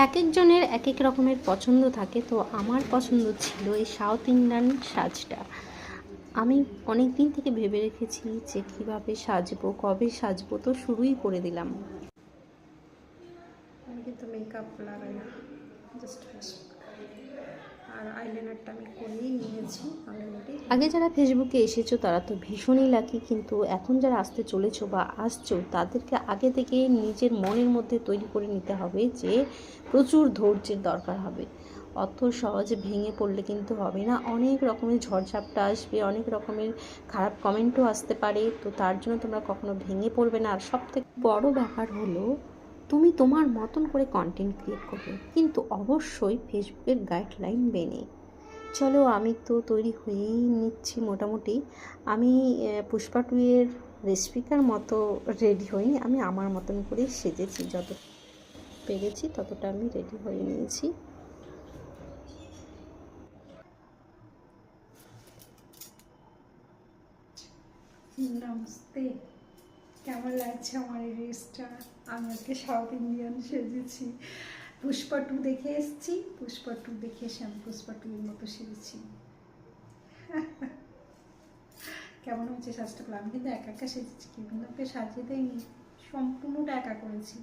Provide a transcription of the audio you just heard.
এক একজনের এক এক রকমের পছন্দ থাকে, তো আমার পছন্দ ছিল এই সাউথ ইন্ডিয়ান সাজটা। আমি অনেক দিন থেকে ভেবে রেখেছি যে কীভাবে সাজবো, কবে সাজবো, তো শুরুই করে দিলাম। আমি কিন্তু মেকআপ লাগাই না, জাস্ট আর আইলাইনারটা আমি করেই নিয়েছি অলরেডি। আগে যারা ফেসবুকে এসেছো তারা তো ভীষণই লাকি, কিন্তু এখন যারা আসতে চলেছো বা আসছো তাদেরকে আগে থেকে নিজের মনের মধ্যে তৈরি করে নিতে হবে যে প্রচুর ধৈর্যের দরকার হবে। অত সহজে ভেঙে পড়লে কিন্তু হবে না, অনেক রকমের ঝড়ঝাপটা আসবে, অনেক রকমের খারাপ কমেন্টও আসতে পারে। তো তার জন্য তোমরা কখনো ভেঙে পড়বে না। আর সবথেকে বড় ব্যাপার হলো তুমি তোমার মতন করে কন্টেন্ট ক্রিয়েট করবে, কিন্তু অবশ্যই ফেসবুকের গাইডলাইন মেনে। চলো, আমি তো তৈরি হয়েই নিচ্ছি মোটামুটি। আমি পুষ্পা 2 এর রেসিপিকার মতো রেডি হইনি, আমি আমার মতন করেই সেজেছি, যত পেরেছি ততটা আমি রেডি হয়ে নিয়েছি। নমস্তে, কেমন লাগছে আমার এই ড্রেসটা? আমি আজকে সাউথ ইন্ডিয়ান সেজেছি। পুষ্পা 2 দেখে এসেছি, পুষ্পা 2 দেখে এসে আমি পুষ্পা 2 এর মতো সেজেছি। কেমন হচ্ছে সাজটা? আমি কিন্তু একা একা সেজেছি, কেউ কিন্তু আমাকে সাজিয়ে দেয়নি, সম্পূর্ণটা একা করেছি।